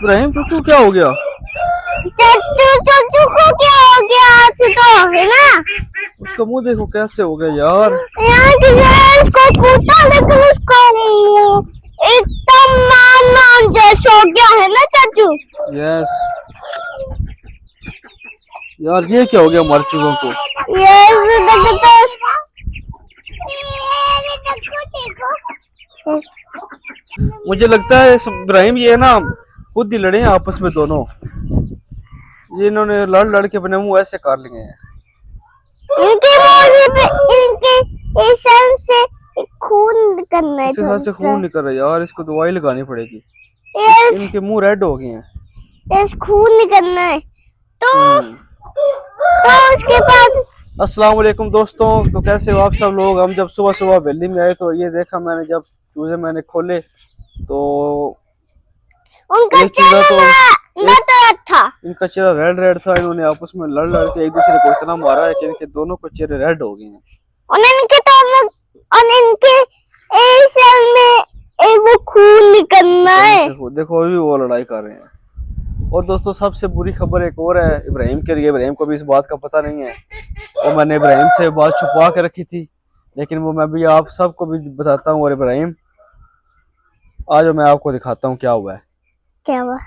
इब्राहिम चूचू क्या हो गया? चच्चू चच्चू को क्या हो गया? आज तो है ना, उसका मुंह देखो कैसे हो गया यार। यहाँ किसी ने इसको पूछा लेकिन उसको एकदम मान जैसा हो गया है ना चच्चू। यस यार, ये क्या हो गया हमारे चूजों को? ये देखो मुझे लगता है इब्राहिम ये ना खुद ही लड़े हैं आपस में दोनों। ये इन्होंने लड़ लड़ के अपने मुंह ऐसे कर लिए हैं। इनके मुंह पे इनके इस सर से खून करना है, इसके साथ से खून निकल रहा है यार, इसको दवाई लगानी पड़ेगी। इनके मुंह रेड हो गए हैं। इस खून निकलना है तो उसके बाद। अस्सलाम वालेकुम दोस्तों, तो कैसे हो आप सब लोग? हम जब सुबह सुबह वैली में आए तो ये देखा मैंने, जब चूजे मैंने खोले तो उनका एक चूजा तो था, इनका चेहरा रेड रेड था। इन्होंने आपस में लड़ लड़ के एक दूसरे को इतना मारा है कि इनके दोनों को चेहरे रेड हो गए हैं। और इनके इस सर में एक वो खून निकलना है। देखो अभी वो लड़ाई कर रहे हैं। और दोस्तों सबसे बुरी खबर एक और है इब्राहिम के लिए। इब्राहिम को भी इस बात का पता नहीं है और मैंने इब्राहिम से बात छुपा के रखी थी, लेकिन वो मैं भी आप सबको भी बताता हूँ। और इब्राहिम आज मैं आपको दिखाता हूँ क्या हुआ है। क्या हुआ?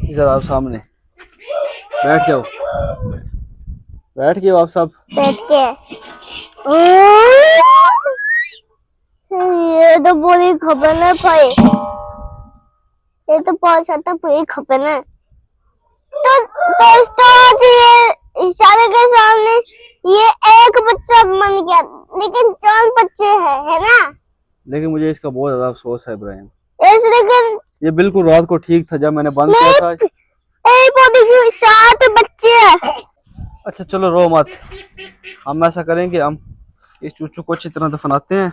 इधर आप सामने बैठ जाओ, बैठ गए आप सब। बैठ के ये तो पूरी खबर है भाई, ये तो बहुत ज्यादा पूरी खबर है। तो दोस्तों आज ये इशारे के सामने ये एक बच्चा बन गया, लेकिन 4 बच्चे हैं, है ना? लेकिन मुझे इसका बहुत ज्यादा अफसोस है इब्राहिम। लेकिन ये बिल्कुल रात को ठीक था जब मैंने बंद किया था। 7 बच्चे हैं। अच्छा चलो रो मत, हम ऐसा करेंगे, हम इस चूचू को अच्छी तरह दफनाते हैं,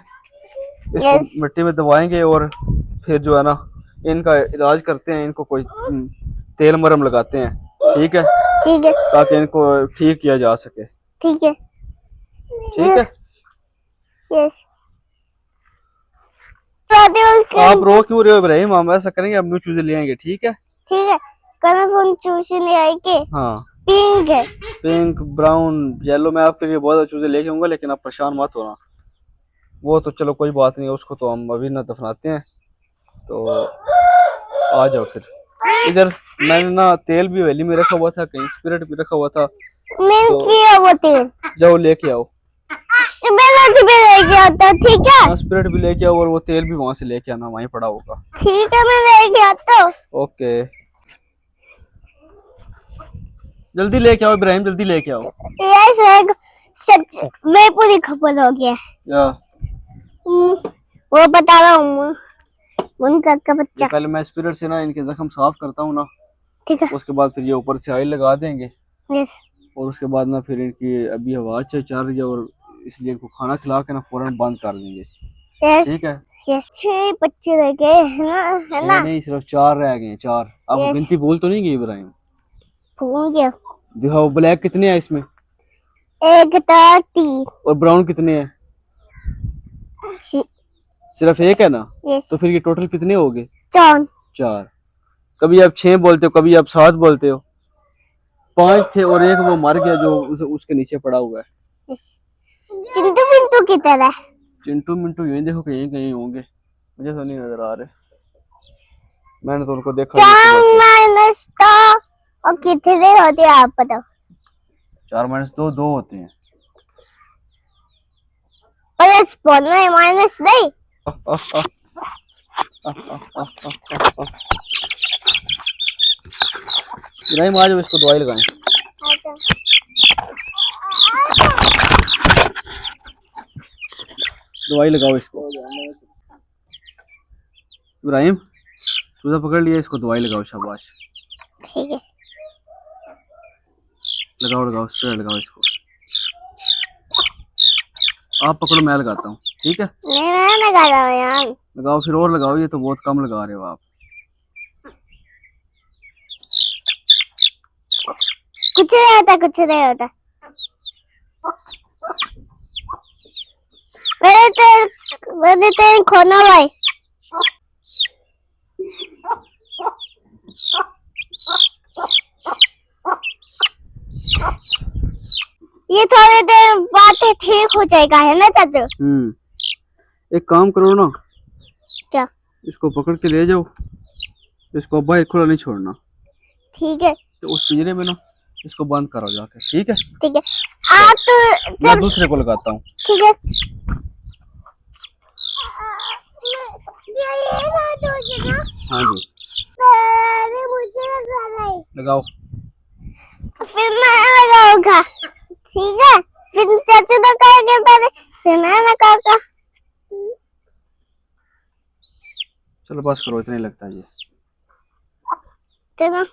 इसको मिट्टी में दबाएंगे और फिर जो है ना इनका इलाज करते हैं, इनको कोई तेल मरहम लगाते हैं, ठीक है? ठीक है, ताकि इनको ठीक किया जा सके। ठीक है, ठीक है। यस। आप रो क्यों रहे हो इब्राहिम? हम ऐसा करेंगे, हम न्यू चूजे ले आएंगे, ठीक है? ठीक है, कलरफुल चूजे ले आएंगे। हाँ, पिंक है, पिंक ब्राउन येलो में आपके लिए बहुत चूजे लेके आऊंगा, लेकिन आप परेशान मत होना। वो तो चलो कोई बात नहीं, उसको तो हम अभी ना दफनाते हैं। तो आ जाओ फिर इधर। मैंने ना तेल भी वैली में रखा हुआ था, कहीं स्पिरिट भी रखा हुआ था, तो जाओ लेके आओ। लेके आता, ठीक है? स्पिरिट भी लेके आओ और वो तेल भी वहां से लेके आना, वहीं पड़ा होगा। ठीक है, मैं लेके आता हूँ। ओके, जल्दी लेके आओ इब्राहिम, जल्दी लेके आओ। सच मैं पूरी खबर हो गया या वो बता रहा हूँ उनका का बच्चा। पहले मैं स्पिरिट से ना इनके जख्म साफ करता हूँ ना, ठीक है? उसके बाद फिर ये ऊपर से ऑयल लगा देंगे। यस। और उसके बाद ना फिर इनकी अभी हवा चल रही है और इसलिए इनको खाना खिला के ना फौरन बंद कर देंगे। यस, ठीक है? यस। 6 बच्चे रह गए है ना, है ना? नहीं, सिर्फ 4 रह गए, 4। आप गिनती भूल तो नहीं गई इब्राहिम? भूल गया। दिखाओ ब्लैक कितने हैं इसमें? 1 2 3। और ब्राउन कितने हैं? सिर्फ 1 है ना? यस। तो फिर ये टोटल कितने हो गए? 4। कभी आप 6 बोलते हो, कभी आप 7 बोलते हो। 5 थे और एक वो मर गया जो उसके नीचे पड़ा हुआ है। चिंटू मिंटू की तरह। चिंटू मिंटू यही देखो, कहीं कहीं होंगे, मुझे तो नहीं नजर आ रहे, मैंने तो उनको देखा नहीं। 4 - 2 और कितने होते हैं आप बताओ? 4 - 2 2 होते हैं। प्लस बोलना है, माइनस नहीं। इब्राहिम आज इसको दवाई लगाएं। दवाई लगाओ इसको। इब्राहिम चूजा पकड़ लिया, इसको दवाई लगाओ। शाबाश, ठीक है, लगाओ लगाओ, स्प्रे लगाओ इसको। आप पकड़ो, मैं लगाता हूँ, ठीक है? नहीं मैं लगा रहा हूँ यार। लगाओ फिर, और लगाओ, ये तो बहुत कम लगा रहे हो आप। कुछ नहीं होता, कुछ नहीं होता। मैंने तेरे खोना भाई। ये थोड़ी देर बाद ठीक हो जाएगा, है ना चाचू? एक काम करो ना, क्या? इसको पकड़ के ले जाओ, इसको बाहर खुला नहीं छोड़ना। ठीक है। तो उस पिंजरे में ना इसको बंद करो जाके, ठीक है? ठीक है। आप तो मैं दूसरे को लगाता हूँ। ठीक है। हाँ जी, मुझे लगाओ। फिर मैं लगाऊंगा, ठीक है? फिर चाचू तो करेंगे पहले, फिर मैं लगाऊंगा। चलो बस करो, इतना ही लगता है ये। चलो।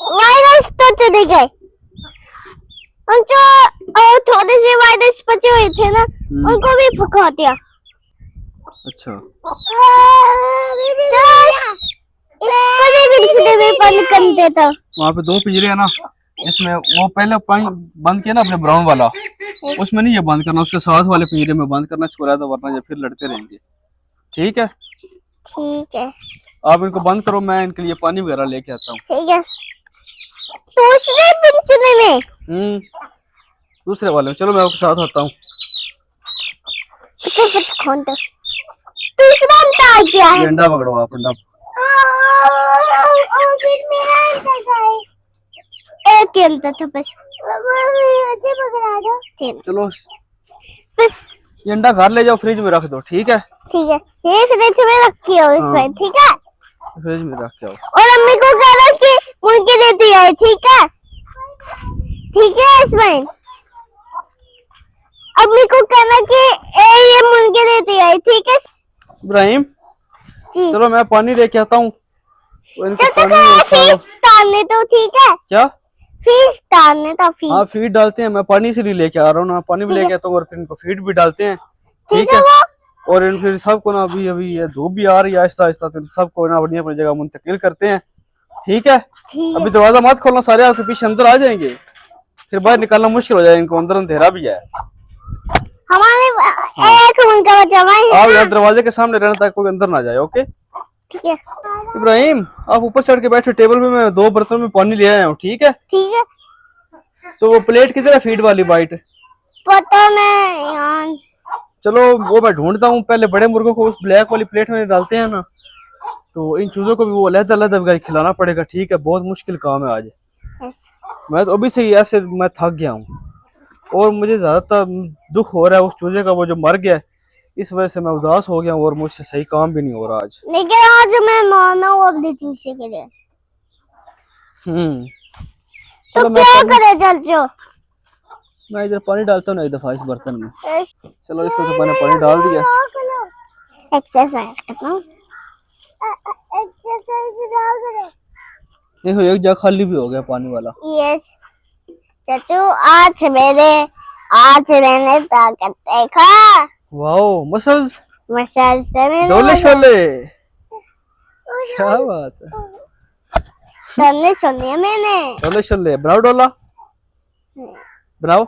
वायरस तो चले गए, और जो थोड़े से वायरस बचे हुए थे ना, उनको भी भगा दिया। अच्छा, इसको भी पिंजरे में बंद कर देता। वहाँ पे 2 पिंजरे है ना, इसमें वो पहले पानी बंद किया ना अपने ब्राउन वाला, उसमें नहीं ये बंद करना, उसके साथ वाले पिंजरे में बंद करना इसको, रहता वरना ये फिर लड़ते रहेंगे। ठीक है? ठीक है। आप इनको बंद करो, मैं इनके लिए पानी वगैरह लेके आता हूँ। ठीक है। दूसरे पिंजरे में? दूसरे वाले में चलो, मैं आपके साथ आता हूँ। खोल दो। दूसरा अंडा क्या है? अंडा पकड़ो आप, अंडा। एक के अंदर था बस। चलो बस। ये अंडा घर ले जाओ, फ्रिज में रख दो, ठीक है? ठीक है, ये फ्रिज में रखी हो इसमें, ठीक है? फ्रिज में रख के आओ। और अम्मी को कहना कि मुर्गी दे दिया है, ठीक है? ठीक है इसमें अम्मी को कहना कि ये मुर्गी दे दिया है, ठीक है? इब्राहिम जी। चलो मैं पानी लेके आता हूँ। फीस डालने दो, ठीक है? क्या? फीस डालने दो। फीस? हाँ फीड डालते हैं, मैं पानी से लेके आ रहा हूँ ना, पानी भी लेके आता हूँ और फिर इनको फीड भी डालते हैं, ठीक है? और इन फिर सबको ना अभी अभी ये धूप भी आ रही है आहिस्ता आहिस्ता, तो सबको ना अपनी अपनी जगह मुंतकिल करते हैं, ठीक है? अभी दरवाजा मत खोलना, सारे आपके पीछे अंदर आ जाएंगे, फिर बाहर निकालना मुश्किल हो जाएगा, इनको अंदर अंधेरा भी है। हमारे एक उनका जमा है। आप यार दरवाजे के सामने रहना ताकि कोई अंदर ना जाए, ओके? ठीक है। इब्राहिम आप ऊपर चढ़ के बैठे, टेबल पे मैं 2 बर्तन में पानी ले आया हूँ, ठीक है? ठीक है। तो वो प्लेट किधर है, फीड वाली बाइट? पता नहीं यार। चलो वो मैं ढूंढता हूँ, पहले बड़े मुर्गों को उस ब्लैक वाली प्लेट में डालते हैं ना, तो इन चूजों को भी वो अलग अलग खिलाना पड़ेगा, ठीक है? बहुत मुश्किल काम है आज। मैं तो अभी से ही ऐसे मैं थक गया हूँ, और मुझे ज्यादातर दुख हो रहा है उस चूजे का, वो जो मर गया, इस वजह से मैं उदास हो गया हूँ और मुझसे सही काम भी नहीं हो रहा आज। लेकिन आज मैं माना हूँ अपने चूजे के लिए। तो क्या करे चाचू? मैं इधर पानी डालता हूँ ना एक दफा इस बर्तन में। चलो इसमें तो मैंने पानी डाल दिया। एक्सरसाइज करना। एक्सरसाइज देखो एक जग खाली भी हो गया पानी वाला। यस चाचू, आज मैंने ताकत देखा। वाओ मसल्स, मसाज से मैंने डोले शोले, क्या बात है। सुनिए मैंने डोले शोले बनाओ, डोला बनाओ।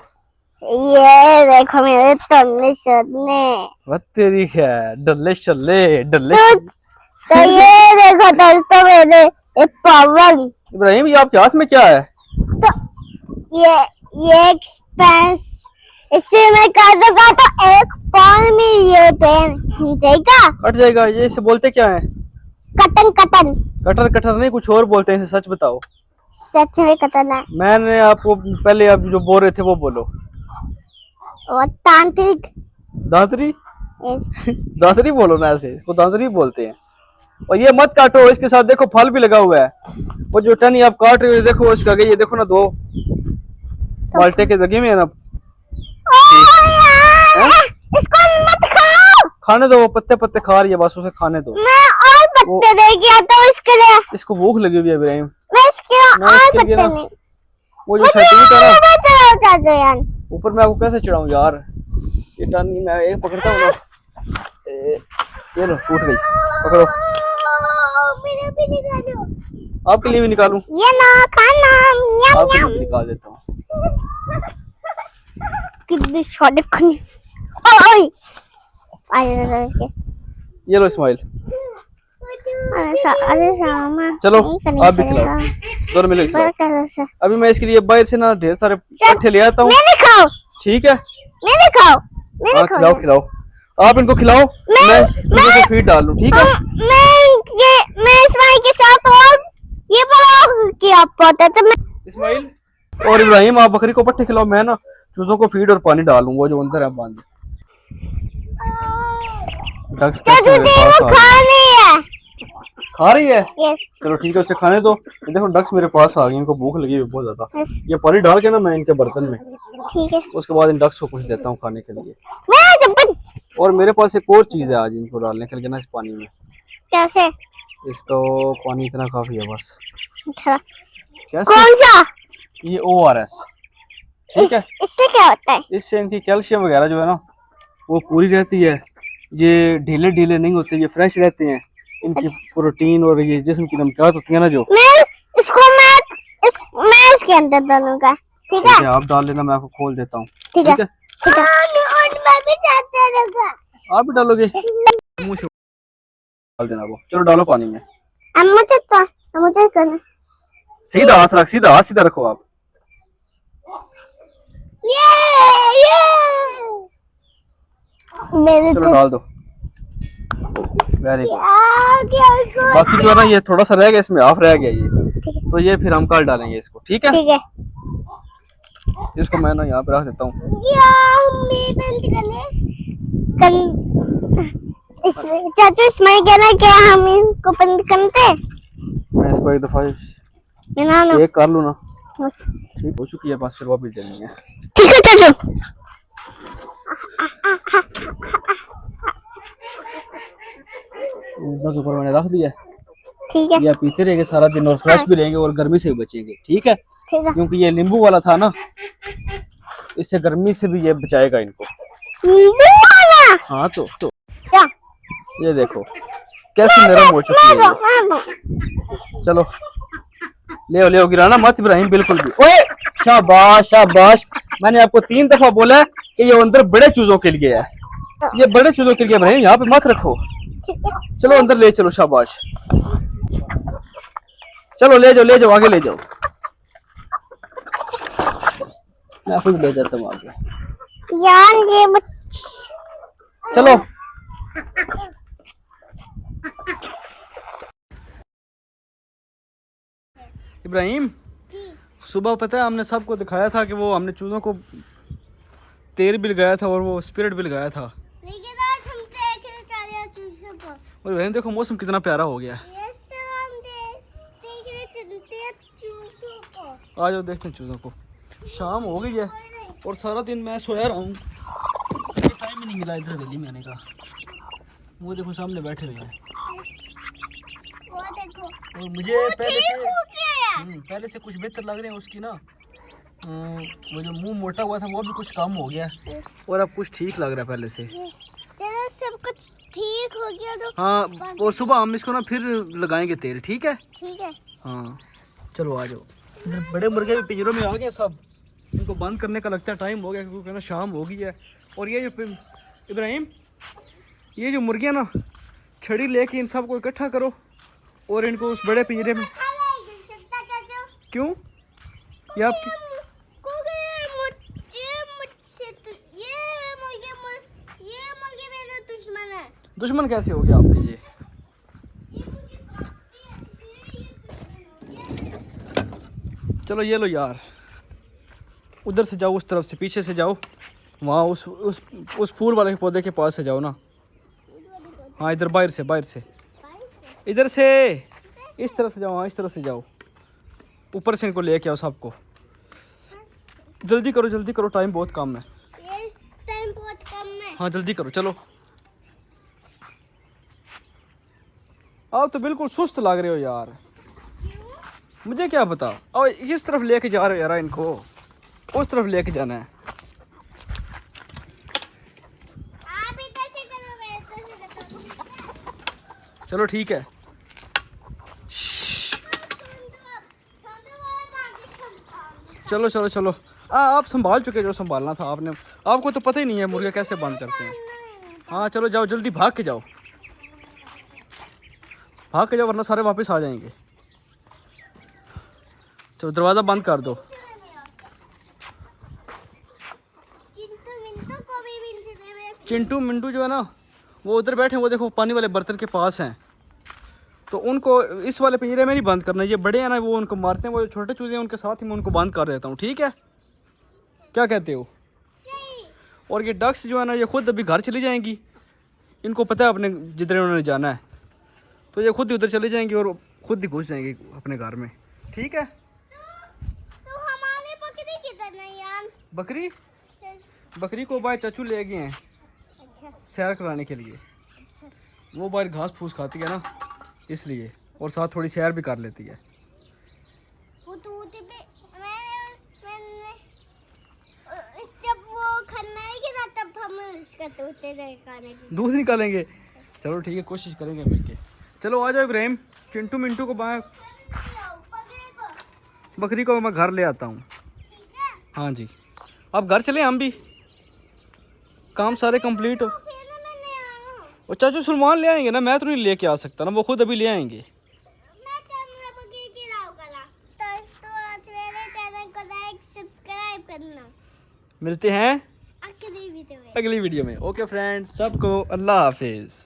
ये देखो मेरे तन्ने सदने। what तेरी है, डोले शोले डोले। तो ये देखो दोस्तों मेरे एक पवन। इब्राहिम ये आपके हाथ में क्या है? तो ये एक्सपेंस, इससे मैं कर दूंगा तो एक पान में ये पेन जाएगा, कट जाएगा। ये इसे बोलते क्या है? कटन कटन। कटर कटर नहीं, कुछ और बोलते हैं इसे, सच बताओ। सच में कटन है। मैंने आपको पहले आप जो बोल रहे थे वो बोलो। वो तांत्रिक। दांतरी? Yes. दांतरी बोलो ना, ऐसे इसको दांतरी बोलते हैं। और ये मत काटो, इसके साथ देखो फल भी लगा हुआ है। वो जो टनी आप काट रहे हो देखो उसका, ये देखो ना 2 माल्टे के जगह में है ना। इसको मत खाओ। खाने दो, वो पत्ते पत्ते खा रही है, बस उसे खाने दो। मैं और पत्ते दे गया तो इसके लिए। इसको भूख लगी हुई है इब्राहिम। मैं इसके और पत्ते नहीं। वो जो छतीट है ना, ऊपर मैं आपको कैसे चढ़ाऊं यार, ये टनी मैं एक पकड़ता हूँ ना, ये लो टूट गई, पकड़ो। मेरे भी निकालो। आपके लिए भी निकालूं? ये ना खाना। आपके लिए भी निकाल देता हूँ। कितनी छोटे खन्ने ओए अरे ये लो इस्माइल, अरे शामा चलो आप भी खिलाओ, दोनों मिलकर खिलाओ। कैसे अभी मैं इसके लिए बाहर से ना ढेर सारे पट्टे ले आता हूँ, मैंने खाओ ठीक है? मैंने खाओ हाँ खिलाओ खिलाओ, आप इनको खिलाओ, मैं इनको फीड डाल लूँ, ठीक है? मैं इस्माइल के साथ और ये बोलो कि आप पता जब मैं इस्माइल और इब्राहिम आप बकरी को पट्टे खिलाओ, मैं ना चूजों को फीड और पानी डालूंगा जो अंदर है बांध। डक्स कैसे मेरे पास आ खानी है खा रही है? यस चलो ठीक है, उसे खाने दो। ये देखो डक्स मेरे पास आ गई, इनको भूख लगी हुई बहुत ज्यादा। यस ये पानी डाल के ना मैं इनके बर्तन में, ठीक है उसके बाद इन डक्स को कुछ देता हूँ खाने के लिए। मैं जब और मेरे पास एक और चीज है आज इनको डालने के लिए ना इस पानी में। कैसे इसको पानी इतना काफी है बस। अच्छा, कैसे? कौन सा ये ORS, ठीक है? इससे क्या होता है इससे इनकी कैल्शियम वगैरह जो है ना वो पूरी रहती है। ये ढीले ढीले नहीं होते, ये फ्रेश रहते हैं। इनकी प्रोटीन और ये जिस्म की नमकियात होती है ना जो, मैं मैं इसके अंदर डालूंगा ठीक है आप डाल लेना, मैं आपको खोल देता हूँ, ठीक है ठीक है? ठीक है और मैं भी जाते रहूंगा आप भी डालोगे? मुंह से डाल देना वो। चलो डालो पानी में, मुझे करना सीधा हाथ रख, सीधा हाथ सीधा रखो आप। ये मेरे चलो डाल दो, वेरी गुड। क्या बाकी जो है ना ये थोड़ा सा रह गया, इसमें हाफ रह गया ये, ठीक है तो ये फिर हम कल डालेंगे इसको, ठीक है? ठीक है इसको मैं ना यहाँ पे रख देता हूँ। चाचू इसमें कहना क्या हम इनको बंद करते मैं इसको एक दफा शेक कर लूँ ना, बस ठीक हो चुकी है, बस फिर वापस देनी है। ठीक है चाचू के ऊपर मैंने रख दिया, ठीक है ये पीते रहेंगे सारा दिन और फ्रेश भी रहेंगे और गर्मी से भी बचेंगे, ठीक है? ठीक है क्योंकि ये नींबू वाला था ना, इससे गर्मी से भी ये बचाएगा इनको। हाँ तो क्या ये देखो कैसी नरम हो चुकी है ये। चलो ले गिराना मत इब्राहिम बिल्कुल भी। ओए शाबाश शाबाश, मैंने आपको 3 दफा बोला कि ये अंदर बड़े चूजों के लिए है, ये बड़े चूजों के लिए इब्राहिम, यहाँ पे मत रखो। चलो अंदर ले चलो, शाबाश, चलो ले जाओ आगे ले जाओ, मैं आपको ले जाता हूँ आगे। यार ये चलो इब्राहिम, सुबह पता है हमने सबको दिखाया था कि वो हमने चूजों को तेल भी लगाया था और वो स्पिरिट भी लगाया था, लेकिन आज हम देख रहे चारिया चूसों को। और इब्राहिम देखो मौसम कितना प्यारा हो गया है। देख रहे चूसों को। आ जाओ देखते हैं चूजों को। शाम हो गई है और सारा दिन मैं सोया रहा हूँ, टाइम ही नहीं मिला इधर वेली में आने का। वो देखो सामने बैठे हुए हैं वो देखो और मुझे पहले से कुछ बेहतर लग रहे हैं उसकी ना, वो जो मुंह मोटा हुआ था वो भी कुछ कम हो गया और अब कुछ ठीक लग रहा है पहले से। चलो सब कुछ ठीक हो गया तो हाँ, और सुबह हम इसको ना फिर लगाएंगे तेल, ठीक है? ठीक है हाँ चलो आ जाओ। इधर बड़े मुर्गे भी पिंजरों में आ गए सब, इनको बंद करने का लगता है टाइम हो गया क्योंकि ना शाम हो गई है। और ये जो इब्राहिम, ये जो मुर्गियाँ ना, छड़ी लेके इन सबको इकट्ठा करो और इनको उस बड़े पिंजरे में। क्यों? ये आपकी दुश्मन कैसे हो गया आपके? ये चलो ये लो यार, उधर से जाओ, उस तरफ से पीछे से जाओ, वहाँ उस फूल वाले पौधे के पास से जाओ ना। हाँ इधर बाहर से इधर से इस तरफ से जाओ, हाँ इस तरफ से जाओ, ऊपर से इनको लेके आओ सबको। जल्दी करो टाइम बहुत कम है। हाँ जल्दी करो चलो। आप तो बिल्कुल सुस्त लग रहे हो यार, मुझे क्या पता। और इस तरफ लेके जा रहे हो यार इनको, उस तरफ लेके जाना है। चलो ठीक है, चलो आप संभाल चुके जो संभालना था आपने, आपको तो पता ही नहीं है मुर्गे कैसे बंद करते हैं। हाँ चलो जाओ जल्दी भाग के जाओ, भाग के जाओ वरना सारे वापस आ जाएंगे। तो दरवाज़ा बंद कर दो। चिंटू मिंटू जो है ना वो उधर बैठे हैं, वो देखो पानी वाले बर्तन के पास हैं। तो उनको इस वाले पिंजरे में नहीं बंद करना, ये बड़े हैं ना वो उनको मारते हैं, वो छोटे चूजे हैं उनके साथ ही मैं उनको बंद कर देता हूँ, ठीक है? क्या कहते हो? और ये डक्स जो है ना ये खुद अभी घर चली जाएंगी, इनको पता है अपने जिधर उन्होंने जाना है, तो ये खुद ही उधर चली जाएंगी और खुद ही घुस जाएंगी अपने घर में, ठीक है? तो हमारे बकरी किधर है यार? बकरी को भाई चाचू ले गए हैं अच्छा सैर कराने के लिए। वो बाहर घास फूस खाती है ना इसलिए, और साथ थोड़ी सैर भी कर लेती है। वो दूध भी मैंने जब वो खाना आएगी ना तब हम उसका तोते खाने की दूध निकालेंगे, चलो ठीक है कोशिश करेंगे मिलके। चलो आ जाओ इब्राहिम, चिंटू मिंटू को बाहर, बकरी को मैं घर ले आता हूँ। हाँ जी अब घर चले, हम भी काम सारे कंप्लीट हो। और चाचू सलमान ले आएंगे ना, मैं तो नहीं लेके आ सकता ना, वो खुद अभी ले आएंगे। सब्सक्राइब करना। मिलते हैं अगली वीडियो में। अगली वीडियो में। ओके फ्रेंड्स, सबको अल्लाह हाफिज़।